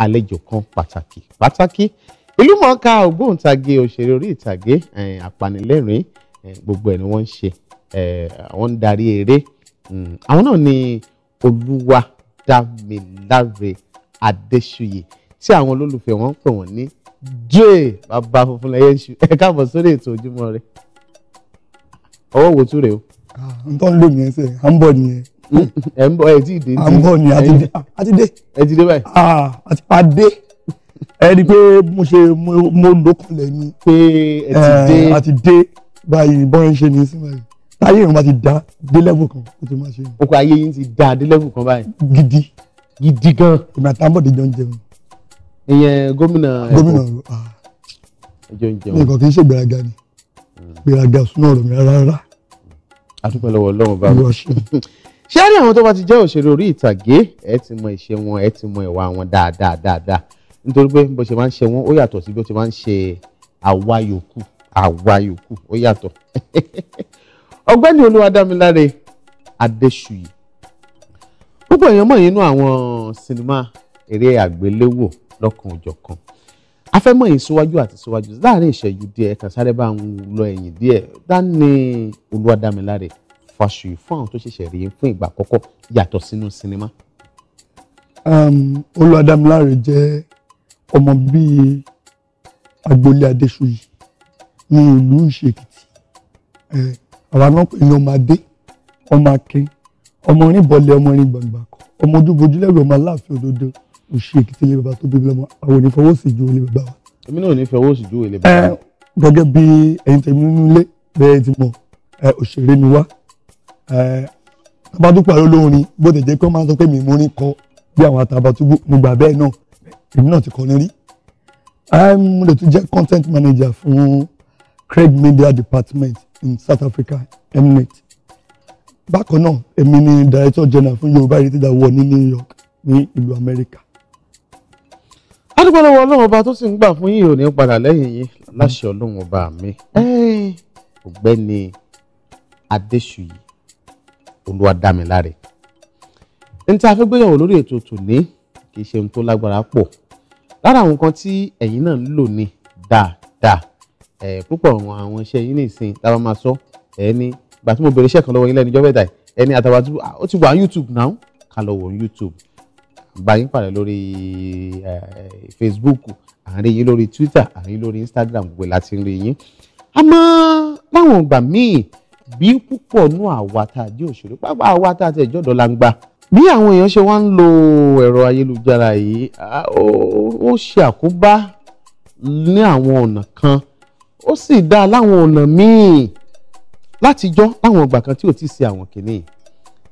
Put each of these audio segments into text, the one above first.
àlejò kan pàtàkì ìlúmọ̀ọ́ká ògbóǹtagì òṣèré orí ìtàgé apanilẹ́rìn gbogbo ẹ̀ ni wọ́n ń ṣe àwọn ń darí eré àwọn náà ni Damilola Adesuyi tí àwọn olólùfẹ́ wọn ń pè wọ́n ní jẹ́ bàbá funfun lẹ́yẹ ṣu ẹ káàbọ̀ sórí ètò Ojúmọ́ Ire ọwọ́ wo tún rè o. n tó ń lò ní ẹsẹ̀ à ń bọ̀ nìyẹn. ẹ ń bọ̀ ẹ tí ì dé. à ń bọ̀ ní àti dé. ẹ ti dé báyìí. àti adé ẹ rí i pé mo lókànlẹ̀ ni. pé ẹ ti dé. àti dé báyìí bọ́n ń ṣe ní ìsìn báyìí táyé ìrìn bá ti dá dé level kan ó ti máa ṣe. oko ayé yín ti dá dé level kan báyìí. gidi gan. èmi àtàbọ̀dé jọ ń jẹun. ìyẹn gómìnà ẹjọ ń jẹun. nǹkan kì í ṣe gbéraga ni gbéraga súná ọ̀rọ̀ mi rárá. adúpẹ́ lọ́wọ́ Ọlọ́run bá mi. ṣé rí àwọn tó bá ti jẹ́ òṣèré orí ìtàgé ẹ ti mọ ìṣe wọn ẹ ti mọ ìwà wọn dáadáa nítorí pé bó ṣe máa ń ṣe wọn ó yàtọ̀ sí bó ṣe máa ń ṣe àwa yòókù ó yàtọ̀. ọ̀gbẹ́ni Damilola Adesuyi púpọ̀ èèyàn mọ̀ nínú àwọn sinimá eré àgbéléwò lọ́kan òjọ̀kan afẹ́mọ̀ yìí síwájú àti síwájú láàrin ìṣẹ́jú díẹ̀ kan sáré bá ń lọ ẹ̀yìn díẹ̀ dání Damilola Adesuyi fún àwọn tó ṣẹ̀ṣẹ̀ rí fún ìgbà àkọ́kọ́ yàtọ̀ sínú sinimá. Damilola jẹ́ ọmọ bíi agboolé Adesuyi ní ìlú Ìṣèkìtì àwa náà pè ní ọmọ adé ọmọ akin ọmọ orin bọ̀lẹ̀ ọmọ orin gbàngbà kan ọmọ ojúbojú lẹ́rù ọmọ aláàfin òdodo Òṣèkìtì ilé bàbá tó bí lọ́mọ àwọn onífọwọ́sì ju ilé bàbá wa. èmi náà ò ní fọwọ́sì ju ilé bàbá wa. gẹ́gẹ́ bí ẹ̀yin tẹ̀mí nínú ilé bẹ́ẹ̀ ti mọ̀ òṣèré ni wá Atabatubu olórin bó ti jẹ́ pé wọ́n máa ń sọ pé mi mú orin kọ bí àwọn Atabatubu nígbà bẹ́ẹ̀ náà èmi náà ti kọrin rí. mo lè tún jẹ́ content manager fún Craig Media Department in South Africa Emirate. bákan náà èmi ni director general fún Yorùbá Heritage Award ní New York ní ìlú Amẹ́ríkà. adúpẹ́ lọ́wọ́ Ọlọ́run ọba tó sì ń gbà fún yín ò ní padà lẹ́yìn yín láṣẹ Ọlọ́run ọba mi. ọ̀gbẹ́ni Adesuyi Damilola ní tí a fẹ́ gbéyàwó lórí ètò tòní kì í ṣe ohun tó lágbára pọ̀ lára àwọn nǹkan tí ẹ̀yin náà ń lò ní dáadáa púpọ̀ àwọn iṣẹ́ yín nìsín tá a bá máa sọ ẹni ìgbà tí mo bẹ̀rẹ̀ iṣẹ́ kan lọ́wọ́ yín lẹ́nu ìjọba ẹ̀dá ẹni Atabatubu ó ti wà YouTube now ká lọ wò YouTube bá yín pàdé lórí Facebook àárín yín lórí Twitter àárín yín lórí Instagram gbogbo láti rí yín àmọ́ láwọn ìgbà míì bí púpọ̀ nú àwa tá a jẹ́ òṣèré pápá àwa tá a ti ẹ̀jọ́ dọ́là ń gbà bí àwọn èèyàn ṣe wá ń lo ẹ̀rọ ayélujára yìí ó ṣe àkóbá ní àwọn ọ̀nà kan ó sì dá láwọn ọ̀nà míì látijọ́ láwọn ìgbà kan tí ò ti ṣe àwọn kìíní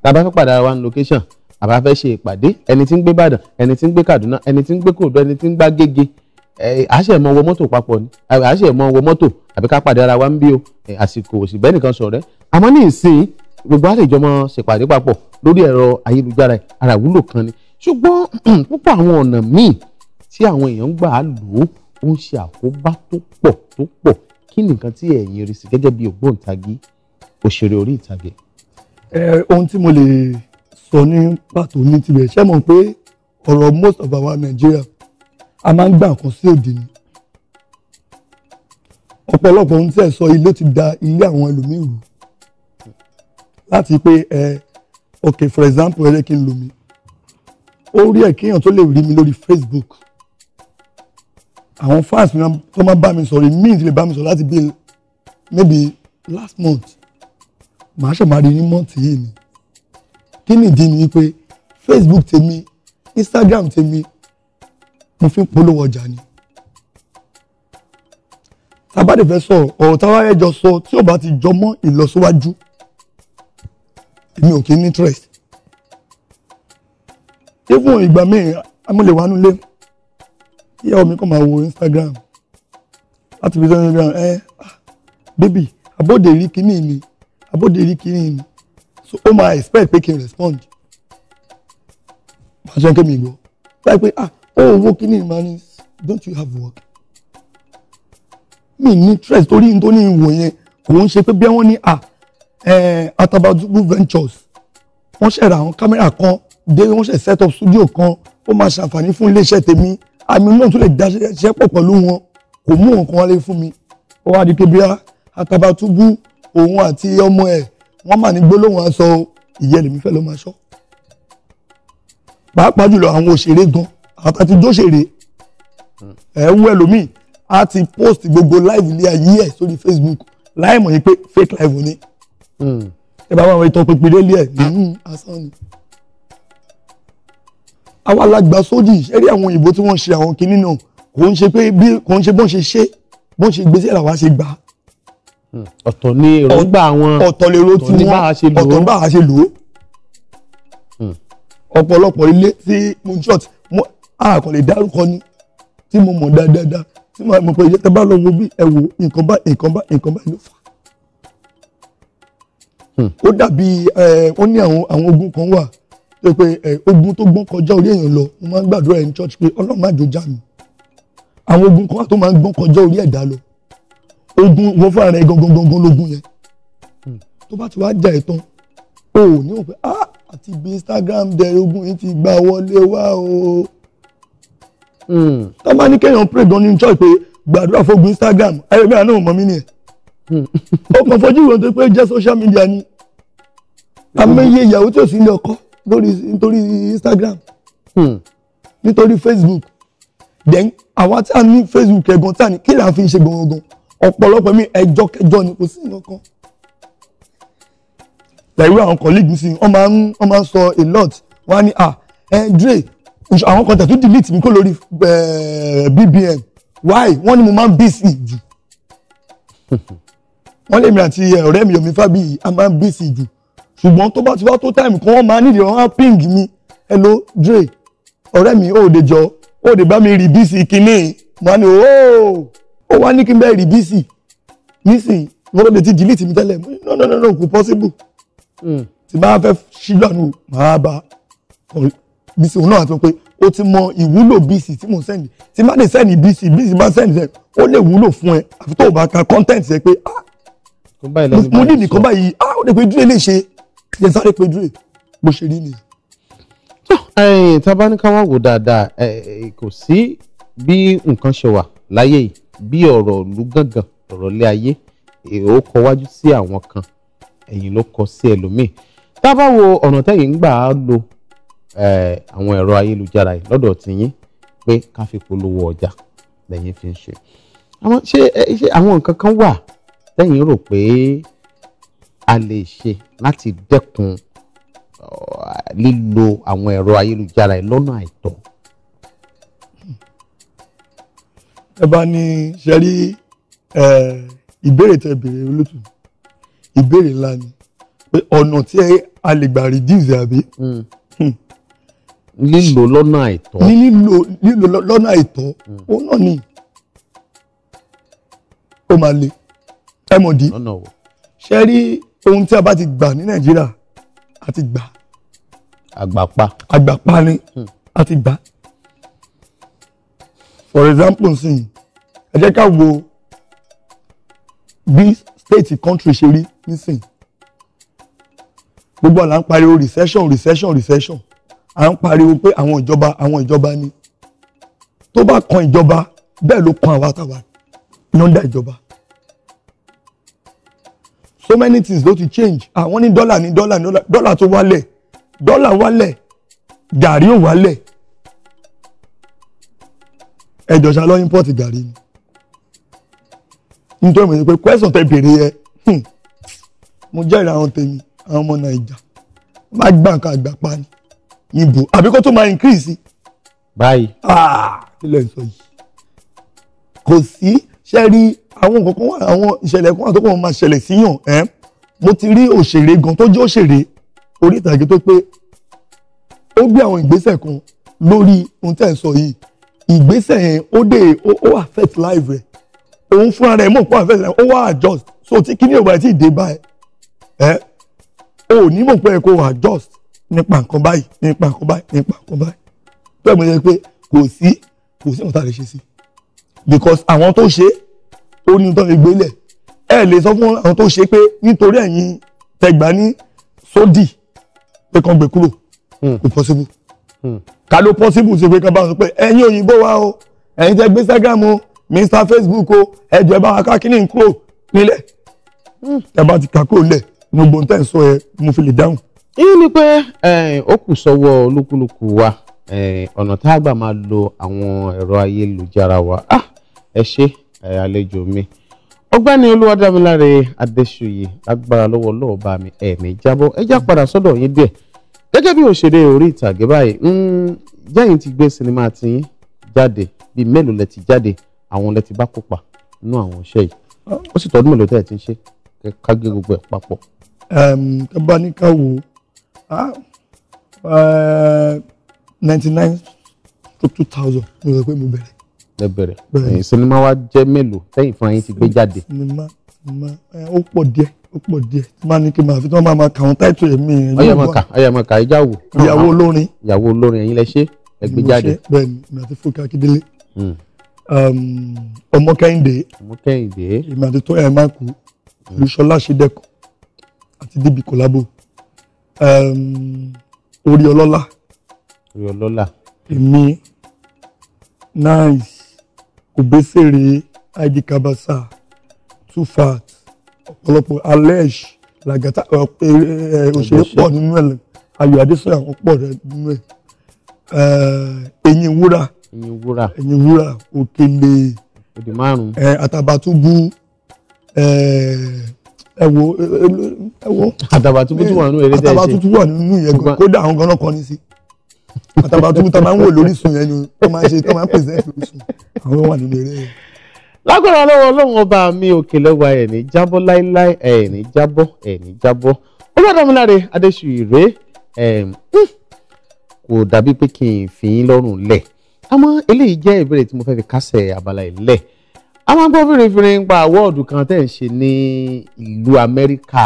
tàbá fẹ́ padà wá ní location àbá fẹ́ ṣe ìpàdé ẹni tí ń gbé Ìbàdàn ẹni tí ń gbé Kaduna ẹni tí ń gbé Kòdó ẹni tí ń gbá Gègé àṣẹ mọ wọ mọ́tò papọ̀ ni àṣẹ mọ wọ mọ́tò àbí ká pàdé ara wa ń bí o àsìkò òsì bẹ́ẹ̀ nìkan sọ̀rẹ́ àmọ́ ní ìsìn gbogbo àlejò mọ ṣèpàdé papọ̀ lórí ẹ̀rọ ayélujára ara ìwúlò kan ni ṣùgbọ́n púpọ̀ àwọn ọ̀nà míì tí àwọn èèyàn ń gbà á lò ó ń ṣe àkóbá tó pọ̀ kí nìkan tí ẹ̀yin rí sí gẹ́gẹ́ bí ògbóǹtagì òṣèré orí ìtàgé. ohun tí mo lè sọ ní pàtó ní tibẹ̀ ṣé mọ̀ pé ọ̀rọ̀ most of our Nigeria a máa ń gbà nǹkan sí òdì ni ọ̀pọ̀lọpọ̀ ohun tí ẹ̀ sọ ilé ti da ilé àwọn ẹlòmíì rú láti pé ok for example ẹ jẹ́ kí n lò mí ó rí ẹ̀ kéèyàn tó lè rí mi lórí Facebook àwọn fans mi tó máa bá mi sọ̀rọ̀ míì ti lè bá mi sọ̀rọ̀ láti bí maybe last month màá ṣe máa rí ní mọ́ǹtì yìí ni kí ni ìdí ni wípé Facebook tèmi Instagram tèmi mo fi ń polówó ọjà ni tábàdé fẹ́ sọ̀rọ̀ ọ̀rọ̀ táwa ẹjọ́ sọ tí ò bá ti jọ mọ́ ìlọsíwájú èmi ò kí ní interest even ìgbà míì amúlẹ̀ wà nulẹ̀ ìyàwó mi kàn máa wo Instagram láti fi sọ Instagram baby abóde rí kíní mi abóde rí kíní mi so ó máa expect pé kí n respond máa ṣe ń kémi gbọ́ láì pé ó owó kíní mi máa ní don't you have work mi ní interest torí n tó ní ìwò yẹn kò ń ṣe pé bí wọ́n ní Atabatubu Ventures wọ́n ṣe ra àwọn kámẹ́rà kan dé wọ́n ṣe set up studio kan ó máa ṣàǹfààní fún iléeṣẹ́ tèmi àmì náà tún lè dáṣẹ́ pọ̀ pẹ̀lú wọn kò mú nǹkan wálé fún mi ó wá di pé bí Atabatubu òun àti ọmọ ẹ̀ wọ́n mà ní gbólóhùn aṣọ ìyẹn lèmi fẹ́ ló máa ṣọ́ pàápàá jùlọ àwọn òṣèré gan àtàtì jóṣèré wú ẹlòmíì a ti post gbogbo live ilé ayé ẹ̀ sórí Facebook láì mọ̀ yín pé fake live ni ẹ bá wọn ìtàn pínpín lé ẹ̀ asán ni. àwa alágbà sódì ṣẹ́rí àwọn òyìnbó tí wọ́n ṣe àwọn kinní náà kò ń ṣe pé kò ń ṣe bọ́n ṣe gbèsè làwa ṣe gbà. ọ̀tọ̀ ni èròǹgbà wọn ọ̀tọ̀ lèrò tí wọ́n ọ̀tọ̀ bá a ṣe lò ó. ọ̀pọ̀lọpọ̀ ilé tí mo short àkàn lè dárúkọ ni tí mo mọ̀ dáadáa tí mo mọ̀ pé ìyẹn tẹ́ bá lọ wo bí ẹ wo nǹkan bá ló fà. ó dàbí ó ní àwọn ogun kan wà tó pé ogun tó gbọ́n kọjá orí èèyàn lọ mo máa ń gbàdúrà ní church pé Ọlọ́run má jò já mi àwọn ogun kan wà tó máa ń gbọ́n kọjá orí ẹ̀dá lọ ogun wọn fúnra rẹ̀ gangan lógun yẹn tó bá ti wá jà ẹ̀ tán o ò ní wọ́n pé àti bí Instagram dẹ̀ ogun yìí ti gbà wọlé wá o tó bá ní kéèyàn pray gan ní church pé gbàdúrà fógun Instagram ayẹyẹ àná ò mọ mí nìyẹn ó kàn fojú ìwọ̀n tó pé jẹ́ social media ni amẹ́yẹ ìyàwó tí ò sí ilé ọkọ nítorí Instagram nítorí Facebook then àwa tí a ní Facebook ẹ̀gàn tí a ní kí là ń fi ṣe gangan ọ̀pọ̀lọpọ̀ mi ẹjọ́ kẹjọ ni kò sí nǹkan lẹ́yìn àwọn colleague mi sí wọ́n máa ń sọ a lot wọ́n á ní Dre àwọn kan tẹ̀tún delete mi kó lórí BBM why wọ́n ní mo máa ń busy jù wọ́n lèmi àti ọ̀rẹ́ mi Yomi Fabi a máa ń busy jù ṣùgbọ́n tó bá ti wá tó time kan wọ́n máa nídìí wọ́n á ping mi hello Dre ọ̀rẹ́ mi ó de jọ ó de bá mi rí busy kínní mo ní ó wá ní kí n bẹ́ẹ̀ rí busy nísìnyí wọ́n ló lè ti delete mi tẹ́lẹ̀ no kò possible tí bá fẹ́ ṣígbànú máa bá bísí òun náà àti pé ó ti mọ ìwúlò bísí tí mo sẹ́ndì tí má lè sẹ́ndì bísí bá sẹ́ndì sẹ́ndì ó lè wúlò fún ẹ àfi tó o bá ka content yẹ pé mo ní nìkan báyìí ó lè pe Dre lè ṣe jẹ́ sáré pe Dre bó ṣe rí nìyẹn. tá a bá ní ká wá wò dáadáa kò sí bí nǹkan ṣe wà láyé yìí bí ọ̀rọ̀ ìlú gángan ọ̀rọ̀ ilé ayé ó kọ wájú sí àwọn kan ẹ̀yìn ló kọ sí ẹlòmíì tá a bá wo ọ̀nà tẹ́yìn ń gbà á lo àwọn ẹ̀rọ ayélujára yìí lọ́dọ̀ tiyín pé ká fi polówó ọjà lẹ́yìn fi ń ṣe ṣé àwọn nǹkan kan wà tẹ́yìn rò pé a lè ṣe láti dẹ́kun lílo àwọn ẹ̀rọ ayélujára yìí lọ́nà àìtọ́. ẹ bá ní ṣe rí ìbéèrè tẹ́ béèrè olótù ìbéèrè ńlá ni pé ọ̀nà tí a lè gbà reduce àbí. lílo lọ́nà àìtọ́. lílo lọ́nà àìtọ́ òun náà ni ó máa le ẹ mọ̀ dí ṣe rí ohun tí a bá ti gbà ní Nàìjíríà a ti gbà. àgbàpá ni a ti gbà. for example nsìn ẹ jẹ́ ká wo bí state country ṣe rí nísìn gbogbo àlà ń pariwo recession à ń pariwo pé àwọn ìjọba ni tó bá kan ìjọba bẹ́ẹ̀ ló kan àwa táwa lọ́ndà ìjọba so many things ló ti change àwọn ní dọ́là tó wálẹ̀ gàrí ò wálẹ̀ ẹ̀jọ̀ ṣá lọ import gàrí ni nítorí mo ní pé question tẹ́ béèrè yẹ mo jẹ́rìí àwọn tèmi àwọn ọmọ Nàìjà má gbà nǹkan àgbàpá ni níbo àbí kó tó máa increase báyìí. kílẹ̀ sọ yìí kò sí ṣe rí àwọn nǹkan kan wà àwọn ìṣẹ̀lẹ̀ kan wà tó kàn máa ṣẹlẹ̀ síyàn mo ti rí òṣèré gan tó jẹ́ òṣèré orí ìtàgé tó pé ó gbé àwọn ìgbésẹ̀ kan lórí ohun tẹ́ ẹ̀ sọ yìí ìgbésẹ̀ yẹn ó affect life rẹ̀ òun fúnra rẹ̀ mọ̀ pé ó affect life ó wá adjust so tí kíní ìwà tí ì dé báyìí ó ní mọ̀ pé kó adjust nípa nǹkan báyìí tó ẹ̀ mọ̀ yẹn pé kò sí ohun tá a lè ṣe sí because àwọn tó ṣe ó ní tó lè gbélẹ̀ ẹ lè sọ fún àwọn tó ṣe pé nítorí ẹ̀yin tẹgbà ní sódì pé kàn gbé kúrò kò possible ká ló possible ṣe pé ká bá wọn sọ pé ẹ̀yin òyìnbó wa o ẹ̀yin tẹ́ gbé Instagram o Mr Facebook o ẹ jọ̀ọ́ bá wa ká kíní kúrò nílẹ̀ ẹ bá ti kà kúrò lẹ̀ gbogbo nǹkan sọ ẹ mo fi lè dáhùn. ìyẹn ni pé ó kù sọ́wọ́ olúkúlùkù wa ọ̀nà tá a gbà máa lo àwọn ẹ̀rọ ayélujára wa ẹ ṣé àlejò mi ọ̀gbẹ́ni Olúwadámiláre Adéṣuyì lágbára lọ́wọ́ lọ́ọ̀bá mi ní jábọ́ ẹ já padà sọ́dọ̀ yín díẹ̀ gẹ́gẹ́ bí òṣèré orí ìtàgé báyìí jẹ́yìn ti gbé sinimá tiyín jáde bíi mélòó lẹ ti jáde àwọn lẹ ti bá kópa nínú àwọn iṣẹ́ yìí ó sì tọdún mélòó tẹ́ ẹ ti ń ṣe ká gé gbogbo ẹ̀ papọ̀. ká bá ní ká wò 99 to 2000 mo rò pé mo bẹ̀rẹ̀. ẹ bẹ̀rẹ̀ sinimá wa jẹ́ mélòó tẹ́yìn fúnra yín ti gbé jáde. sinimá ó pọ̀ díẹ̀ tí máa ní kí n máa fi tí wọ́n máa kà wọ́n táìtò ẹ̀mí. ọyà máa kà ìjà wò. ìyàwó olórin ẹ̀yin lẹ ṣe ẹ gbé jáde. bẹ́ẹ̀ni mi àti Fúnkẹ́ Akíndélé ọmọ Kẹ́hìndé èmi àti Tóyà Mákù Olúṣọlá Ṣídẹ̀kọ̀ àti DB Kọ́lábò orí ọlọ́lá èmi nice Obesere id kabasa too fat ọ̀pọ̀lọpọ̀ Alejo làgàtà òṣèré pọ̀ nínú ẹ̀ Ayọ̀ Adésọyà wọn pọ̀ rẹ̀ nínú ẹ̀ ẹ̀yìn wúrà Òkèlè Atabatubu ẹ wo Atabatubu tún wà nínú eré tẹ́ ẹ ṣe. Atabatubu wà nínú yẹn gan kódà àwọn gan náà kọ́ ni sí Atabatubu tó máa ń wò lórísun yẹn ni tó máa ń pèsè lórísun àwọn wà nínú eré yẹn. lágbára lọ́wọ́ Ọlọ́run ọba mi òkè lẹ́wà ẹ̀ ní jábọ́ láíláí ẹ̀ ní jábọ́ Olúwadámiláre Adéṣuyì rèé kò dàbí pé kí n fi yín lọ́rùn lẹ̀ àmọ́ eléyìí jẹ́ ìbéèrè tí mo fẹ́ fi kásẹ̀ abala yìí lẹ̀ a máa gbọ́ fèrèfèrè ń pa àwọ́ọ̀dù kan tẹ́ ń ṣe ní ìlú Amẹ́ríkà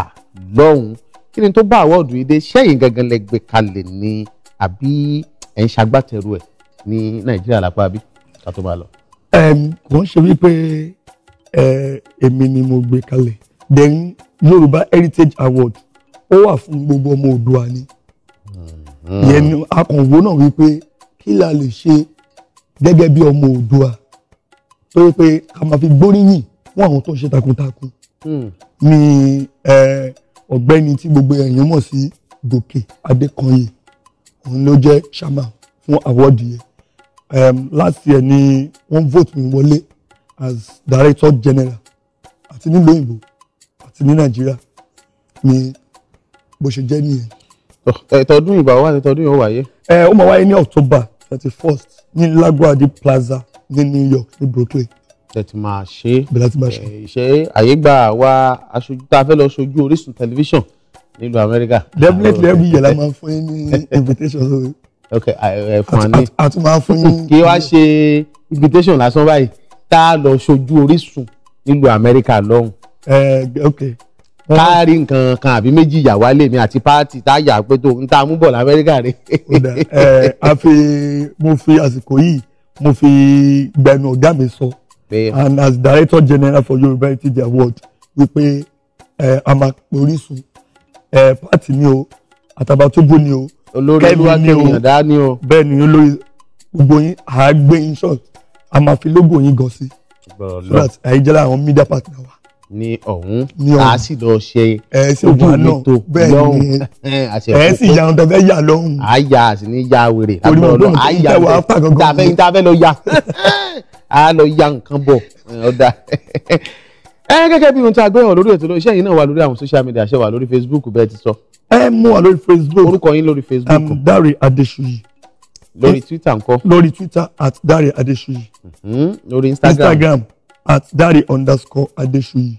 lọ́hùn-ún kí ni tó bá àwọ́ọ̀dù yìí dé ṣẹ́yìn gangan lẹ gbé kalẹ̀ ni àbí ẹ̀ ń ṣagbátẹrù ẹ̀ ní Nàìjíríà lápá bí ká tó máa lọ. kò ń ṣe wípé èmi ni mo gbé kalẹ̀ then Yorùbá Heritage Award ó wà fún gbogbo ọmọ Oòduà ni ìyẹn ni akọ̀wé náà wípé kí la lè ṣe gẹ́gẹ́ bí ọmọ Oòduà tó yẹ pé ká máa fi gbóríyìn fún àwọn tó ń ṣe takuntakun ni ọ̀gbẹ́ni tí gbogbo èèyàn mọ̀ sí Gòkè Adékanyè òun ló jẹ́ chairman fún awọ́ọ̀dù yẹn last year ni wọ́n vote mi wọlé as director general àti nílùú òyìnbó àti ní Nàìjíríà ni bó ṣe jẹ́ nìyẹn. tọdún ìbá wà ní tọdún yóò wáyé. ó máa wáyé ní October 31st ní LaGuardia Plaza ní New York ní Brooklyn. ẹ ti máa ṣe ṣe àyè gba àwa aṣojú tá a fẹ́ lọ ṣojú Orísun tẹlifíṣàn nílùú Amẹ́ríkà. definitely every year la máa fún yín ní invitation. ok ẹ fún wa ní. a tún máa fún yín. kí wá ṣe invitation lásán báyìí tá a lọ ṣojú Orísun nílùú Amẹ́ríkà lọ́hùn. ok. káàrí nǹkan kan àbí méjì yà wálé mi àti pààtì tá a yà pé tó ń ta mú bọ̀ lamẹ́ríkà rẹ̀. mo fi àsìkò yìí mo fi gbẹnu ọ̀gá mi sọ and as director general for Yorùbá Heritage Award wípé a máa pe Orísun pààtì ni o Atabatubu ni o Kẹ́mi ni o bẹ́ẹ̀ ni olórí gbogbo yín àágbé in short a máa fi logo yín gan sí so that àìjẹ́lá àwọn media partner wa ní ọ̀hún a sì lọ ṣe ojú ètò lọ́hùn sì ya ohun tó fẹ́ yà lọ́hùn. a yà á sì ní ya wèrè àgbọ̀n a yà bẹ́ẹ̀ tá a fẹ́ lọ ya a lọ ya nǹkan bọ̀ ọ̀dà. gẹ́gẹ́ bí ohun tí a gbé hàn lórí ètò iṣẹ́ yìí náà wà lórí àwọn social media ṣe wà lórí Facebook bẹ́ẹ̀ ti sọ. mo wà lórí Facebook. orúkọ yín lórí Facebook. Dare Adesuyi. lórí Twitter ńkọ́. lórí Twitter @Dare Adesuyi. lórí Instagram @Dare_Adesuyi.